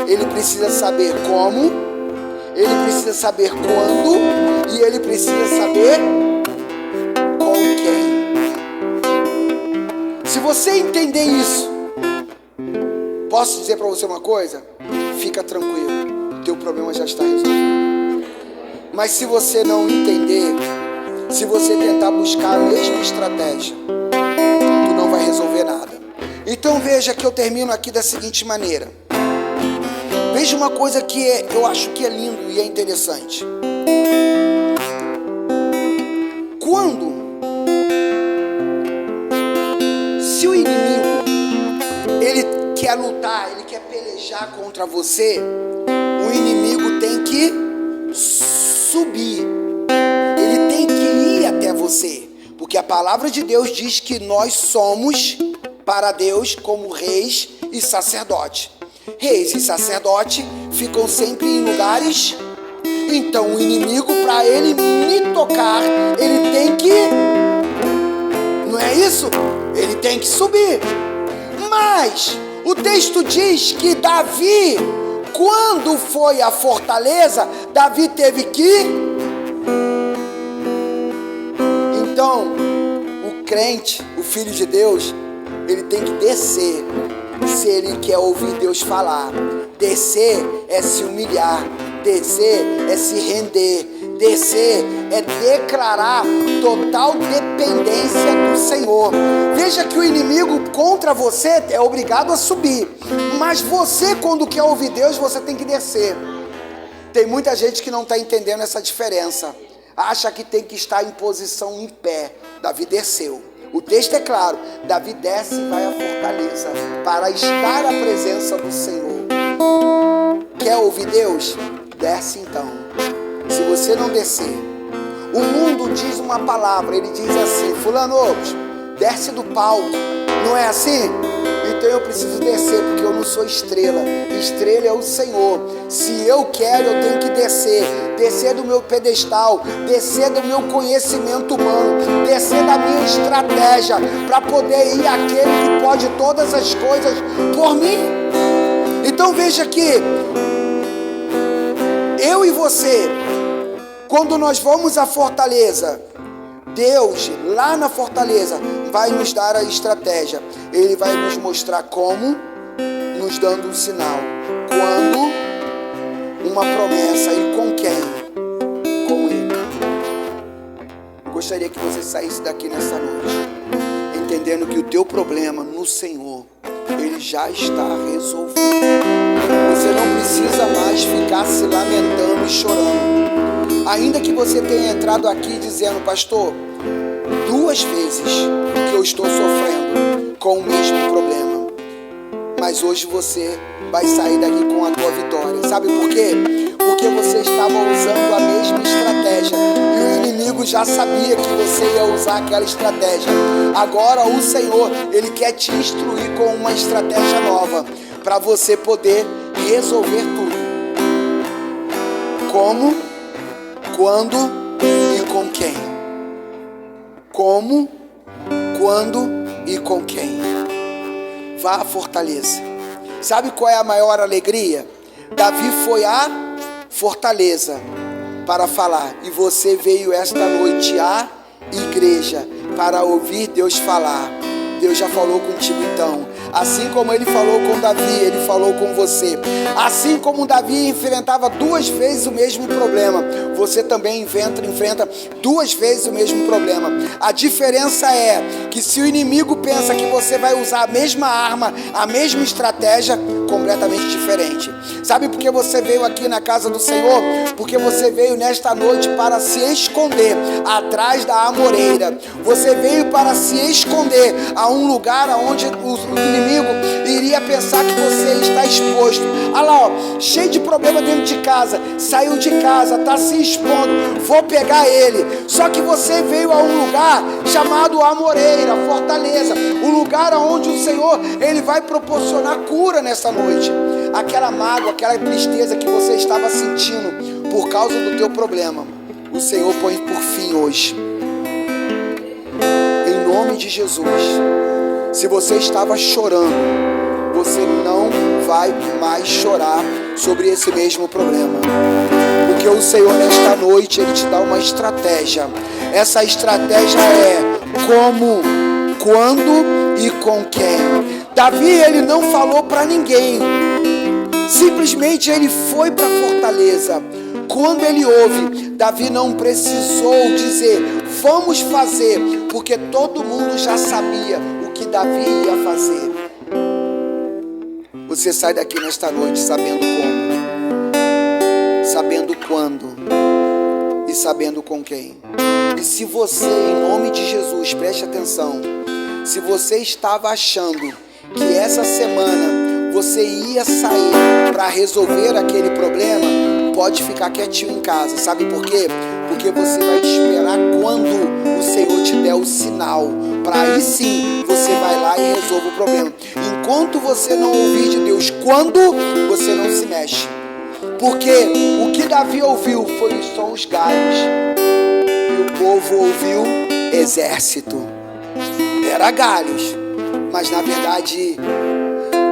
Ele precisa saber como, ele precisa saber quando e ele precisa saber com quem. Se você entender isso, posso dizer para você uma coisa? Fica tranquilo, teu problema já está resolvido. Mas se você não entender, se você tentar buscar a mesma estratégia, tu não vai resolver nada. Então veja que eu termino aqui da seguinte maneira. Veja uma coisa que eu acho que é lindo e é interessante. Se o inimigo, ele quer lutar, ele quer pelejar contra você, o inimigo tem que subir, ele tem que ir até você, porque a palavra de Deus diz que nós somos para Deus como reis e sacerdotes. Reis e sacerdotes ficam sempre em lugares. Então o inimigo, para ele me tocar, ele tem que, não é isso? Ele tem que subir. Mas o texto diz que Davi, quando foi à fortaleza, Davi teve que. Então o crente, o filho de Deus, ele tem que descer. Se ele quer ouvir Deus falar, descer é se humilhar, descer é se render, descer é declarar total dependência do Senhor. Veja que o inimigo contra você é obrigado a subir, mas você, quando quer ouvir Deus, você tem que descer. Tem muita gente que não está entendendo essa diferença, acha que tem que estar em posição em pé. Davi desceu. O texto é claro, Davi desce e vai à fortaleza para estar à presença do Senhor. Quer ouvir Deus? Desce então. Se você não descer, o mundo diz uma palavra, ele diz assim: fulano, desce do palco, não é assim? Então eu preciso descer, porque eu não sou estrela, estrela é o Senhor. Se eu quero, eu tenho que descer. descer do meu pedestal, descer do meu conhecimento humano, descer da minha estratégia, para poder ir àquele que pode todas as coisas por mim. Então veja que eu e você, quando nós vamos à fortaleza, Deus lá na fortaleza vai nos dar a estratégia. Ele vai nos mostrar como, nos dando um sinal. Quando, uma promessa, e com quem? Com Ele. Gostaria que você saísse daqui nessa noite entendendo que o teu problema no Senhor, Ele já está resolvido. Você não precisa mais ficar se lamentando e chorando. Ainda que você tenha entrado aqui dizendo: pastor, 2 vezes que eu estou sofrendo com o mesmo problema, mas hoje você vai sair daqui com a tua vitória. Sabe por quê? Porque você estava usando a mesma estratégia e o inimigo já sabia que você ia usar aquela estratégia. Agora o Senhor, Ele quer te instruir com uma estratégia nova para você poder resolver tudo. Como, quando e com quem? Como, quando e com quem? Vá à fortaleza. Sabe qual é a maior alegria? Davi foi à fortaleza para falar, e você veio esta noite à igreja para ouvir Deus falar. Deus já falou contigo então. Assim como Ele falou com Davi, Ele falou com você. Assim como Davi enfrentava 2 vezes o mesmo problema, você também enfrenta 2 vezes o mesmo problema. A diferença é que se o inimigo pensa que você vai usar a mesma arma, a mesma estratégia, completamente diferente. Sabe por que você veio aqui na casa do Senhor? Porque você veio nesta noite para se esconder atrás da amoreira. Você veio para se esconder a um lugar onde o inimigo iria pensar que você está exposto. Olha lá, ó, cheio de problema dentro de casa, saiu de casa, está se expondo, vou pegar ele. Só que você veio a um lugar chamado amoreira, fortaleza, o lugar onde o Senhor, Ele vai proporcionar cura nessa noite. Aquela mágoa, aquela tristeza que você estava sentindo por causa do teu problema, o Senhor põe por fim hoje, em nome de Jesus. Se você estava chorando, você não vai mais chorar sobre esse mesmo problema, porque o Senhor nesta noite, Ele te dá uma estratégia. Essa estratégia é como, quando e com quem. Davi, ele não falou para ninguém, simplesmente ele foi para a fortaleza. Quando ele ouve, Davi não precisou dizer: vamos fazer, porque todo mundo já sabia o que Davi ia fazer. Você sai daqui nesta noite sabendo como, sabendo quando e sabendo com quem. E se você, em nome de Jesus, preste atenção, se você estava achando que essa semana você ia sair para resolver aquele problema, pode ficar quietinho em casa. Sabe por quê? Porque você vai esperar quando o Senhor te der o sinal, para aí sim você vai lá e resolve o problema. Enquanto você não ouvir de Deus quando, você não se mexe. Porque o que Davi ouviu foi só os galhos, e o povo ouviu exército. Era galhos, mas na verdade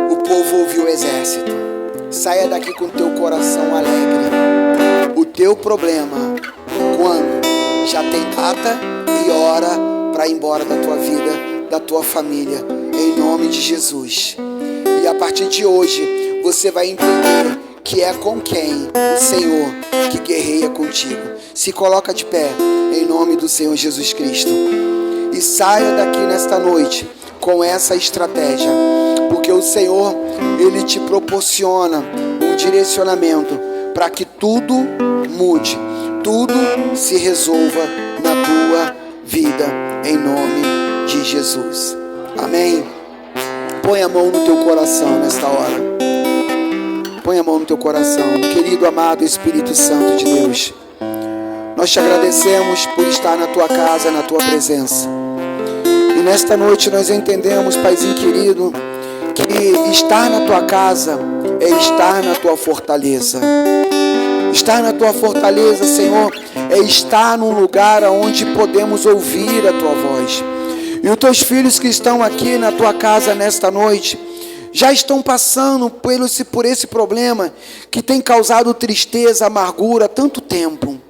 o povo ouviu exército. Saia daqui com o teu coração alegre. O teu problema, quando já tem data e hora para ir embora da tua vida, da tua família, em nome de Jesus. E a partir de hoje você vai entender que é com quem o Senhor que guerreia contigo. Se coloca de pé em nome do Senhor Jesus Cristo e saia daqui nesta noite com essa estratégia, porque o Senhor, Ele te proporciona um direcionamento para que tudo mude, tudo se resolva na tua vida, em nome de Jesus. Amém? Põe a mão no teu coração nesta hora. Põe a mão no teu coração. Querido, amado Espírito Santo de Deus, nós te agradecemos por estar na tua casa, na tua presença. E nesta noite nós entendemos, Paizinho querido, que estar na tua casa é estar na tua fortaleza. Estar na tua fortaleza, Senhor, é estar num lugar onde podemos ouvir a tua voz. E os teus filhos que estão aqui na tua casa nesta noite, já estão passando por esse problema que tem causado tristeza, amargura há tanto tempo.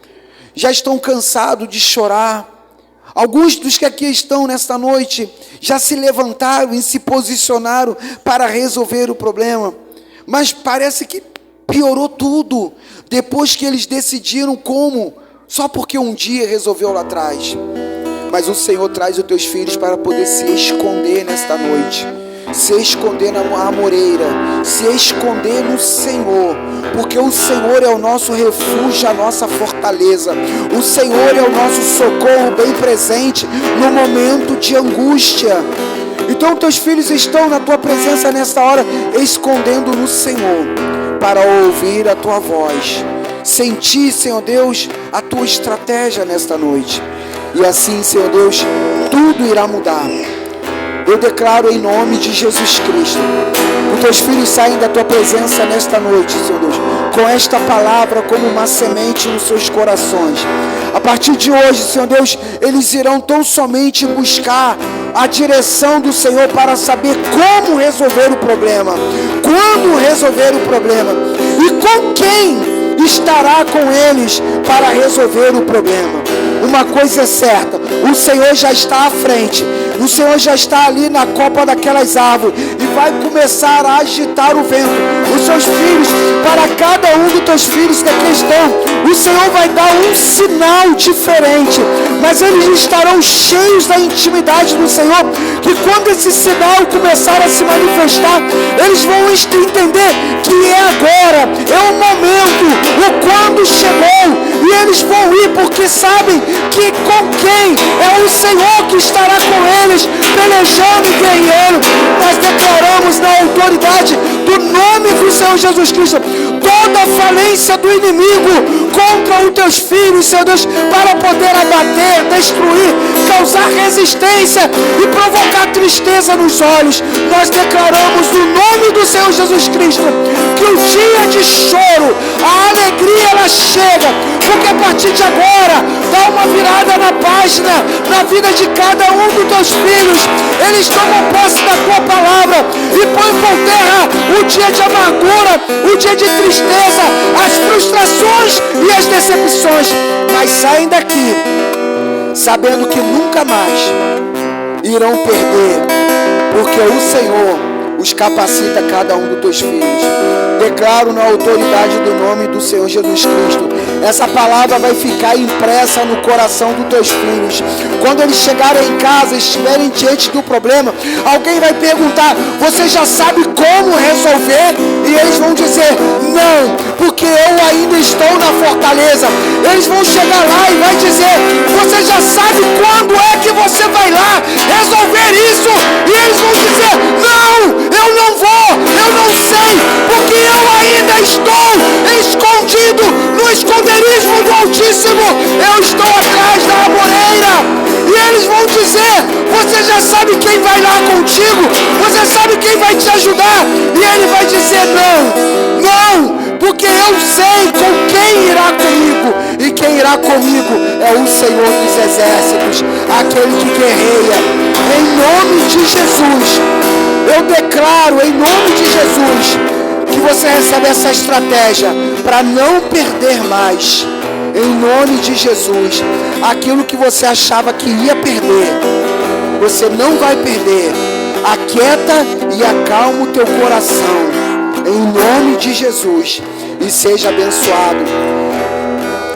Já estão cansados de chorar. Alguns dos que aqui estão nesta noite já se levantaram e se posicionaram para resolver o problema. Mas parece que piorou tudo depois que eles decidiram como, só porque um dia resolveu lá atrás. Mas o Senhor traz os teus filhos para poder se esconder nesta noite. Se esconder na amoreira, se esconder no Senhor, porque o Senhor é o nosso refúgio, a nossa fortaleza. O Senhor é o nosso socorro bem presente no momento de angústia. Então teus filhos estão na tua presença nesta hora, escondendo no Senhor, para ouvir a tua voz, sentir, Senhor Deus, a tua estratégia nesta noite. E assim, Senhor Deus, tudo irá mudar. Eu declaro em nome de Jesus Cristo, os teus filhos saem da tua presença nesta noite, Senhor Deus, com esta palavra como uma semente nos seus corações. A partir de hoje, Senhor Deus, eles irão tão somente buscar a direção do Senhor para saber como resolver o problema, quando resolver o problema e com quem estará com eles para resolver o problema. Uma coisa é certa, o Senhor já está à frente, o Senhor já está ali na copa daquelas árvores e vai começar a agitar o vento. Os seus filhos, para cada um dos teus filhos que aqui estão, o Senhor vai dar um sinal diferente, mas eles estarão cheios da intimidade do Senhor, que quando esse sinal começar a se manifestar, eles vão entender que é agora, é o momento, o quando chegou, e eles vão ir porque sabem que com quem é o Senhor que estará com eles, pelejando e guerreando. Nós declaramos na autoridade do nome do Senhor Jesus Cristo toda a falência do inimigo contra os teus filhos, Senhor Deus, para poder abater, destruir, causar resistência e provocar tristeza nos olhos. Nós declaramos no nome do Senhor Jesus Cristo que o dia de choro, a alegria ela chega, porque a partir de agora dá uma virada na página na vida de cada um dos teus filhos. Eles tomam posse da tua palavra e põem por terra o dia de amargura, o dia de tristeza, as frustrações e as decepções, mas saem daqui sabendo que nunca mais irão perder, porque o Senhor os capacita cada um dos teus filhos. Declaro na autoridade do nome do Senhor Jesus Cristo, essa palavra vai ficar impressa no coração dos teus filhos. Quando eles chegarem em casa, estiverem diante do problema, alguém vai perguntar: você já sabe como resolver? E eles vão dizer: não, porque eu ainda estou na fortaleza. Eles vão chegar lá e vai dizer: você já sabe quando é que você vai lá resolver isso? E eles vão dizer: não, eu não vou, eu não sei, porque eu ainda estou escondido no esconderijo do Altíssimo. Eu estou atrás da amoreira. E eles vão dizer: você já sabe quem vai lá contigo? Você sabe quem vai te ajudar? E ele vai dizer: não, porque eu sei com quem irá comigo. E quem irá comigo é o Senhor dos Exércitos, aquele que guerreia. Em nome de Jesus, eu declaro em nome de Jesus que você recebe essa estratégia para não perder mais. Em nome de Jesus, aquilo que você achava que ia perder, você não vai perder. Aquieta e acalma o teu coração, em nome de Jesus, e seja abençoado.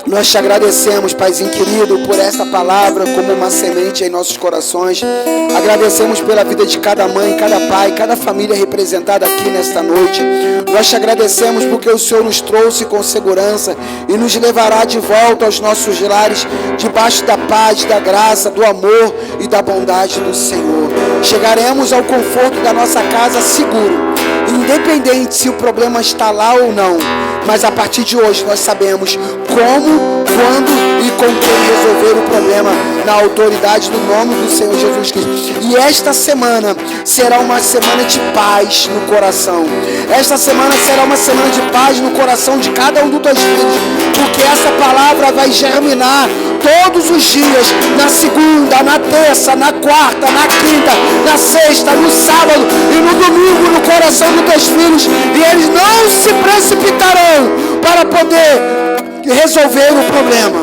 Nós te agradecemos, Paizinho querido, por esta palavra como uma semente em nossos corações. Agradecemos pela vida de cada mãe, cada pai, cada família representada aqui nesta noite. Nós te agradecemos porque o Senhor nos trouxe com segurança e nos levará de volta aos nossos lares, debaixo da paz, da graça, do amor e da bondade do Senhor. Chegaremos ao conforto da nossa casa seguro, independente se o problema está lá ou não. Mas a partir de hoje nós sabemos como, quando e com quem resolver o problema, na autoridade do nome do Senhor Jesus Cristo. E esta semana será uma semana de paz no coração. Esta semana será uma semana de paz no coração de cada um dos teus filhos, porque essa palavra vai germinar todos os dias, na segunda, na terça, na quarta, na quinta, na sexta, no sábado e no domingo no coração dos teus filhos, e eles não se precipitarão para poder resolver o problema.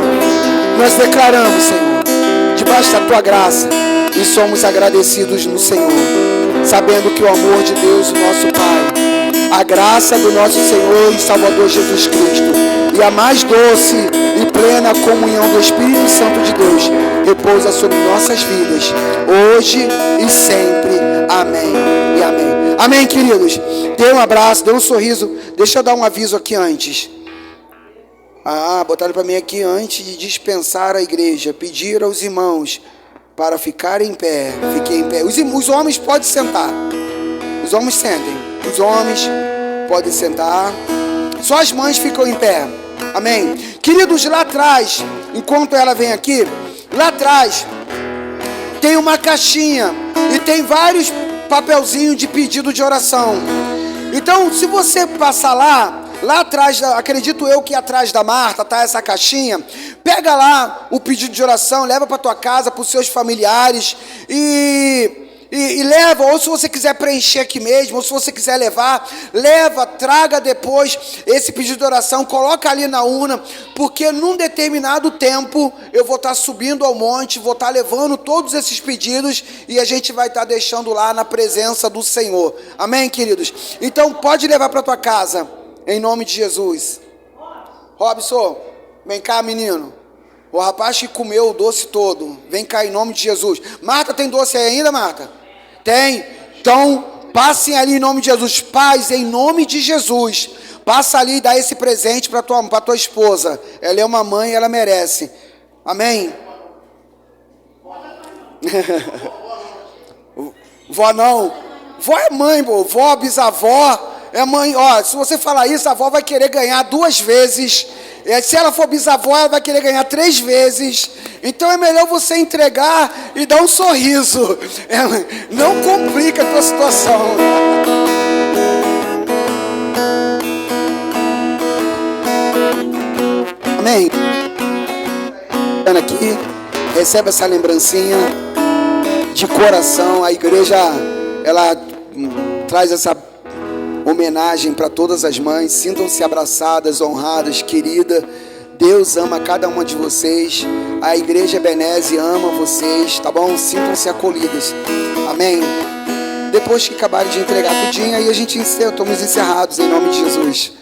Nós declaramos, Senhor, debaixo da tua graça, e somos agradecidos no Senhor, sabendo que o amor de Deus, o nosso Pai, a graça do nosso Senhor e Salvador Jesus Cristo, e a mais doce e plena comunhão do Espírito Santo de Deus repousa sobre nossas vidas, hoje e sempre. Amém e amém. Amém, queridos. Dê um abraço, dê um sorriso. Deixa eu dar um aviso aqui antes. Botaram para mim aqui: antes de dispensar a igreja, pedir aos irmãos para ficarem em pé. Fiquem em pé. Os homens podem sentar. Os homens sentem. Os homens podem sentar. Só as mães ficam em pé. Amém. Queridos, lá atrás, enquanto ela vem aqui, lá atrás tem uma caixinha e tem vários papelzinhos de pedido de oração. Então, se você passar lá atrás, acredito eu que atrás da Marta tá essa caixinha. Pega lá o pedido de oração, leva para tua casa, para os seus familiares e leva, ou se você quiser preencher aqui mesmo, ou se você quiser levar, leva, traga depois esse pedido de oração, coloca ali na urna, porque num determinado tempo eu vou estar subindo ao monte, vou estar levando todos esses pedidos e a gente vai estar deixando lá na presença do Senhor. Amém, queridos? Então pode levar para tua casa, em nome de Jesus. Robson, vem cá, menino. O rapaz que comeu o doce todo, vem cá em nome de Jesus. Marta, tem doce aí ainda, Marta? Tem. Então, passem ali em nome de Jesus. Pais, em nome de Jesus, passa ali e dá esse presente para tua esposa. Ela é uma mãe, ela merece. Amém? Vó não. Vó é mãe, pô. Vó, bisavó é mãe. Ó, se você falar isso, a avó vai querer ganhar 2 vezes. Se ela for bisavó, ela vai querer ganhar 3 vezes. Então é melhor você entregar e dar um sorriso. Não complica a tua situação. Amém? Aqui, recebe essa lembrancinha de coração. A igreja, ela traz essa homenagem para todas as mães. Sintam-se abraçadas, honradas, querida. Deus ama cada uma de vocês. A igreja Ebenezer ama vocês, tá bom? Sintam-se acolhidas. Amém? Depois que acabarem de entregar tudinho, aí a gente estamos encerrados em nome de Jesus.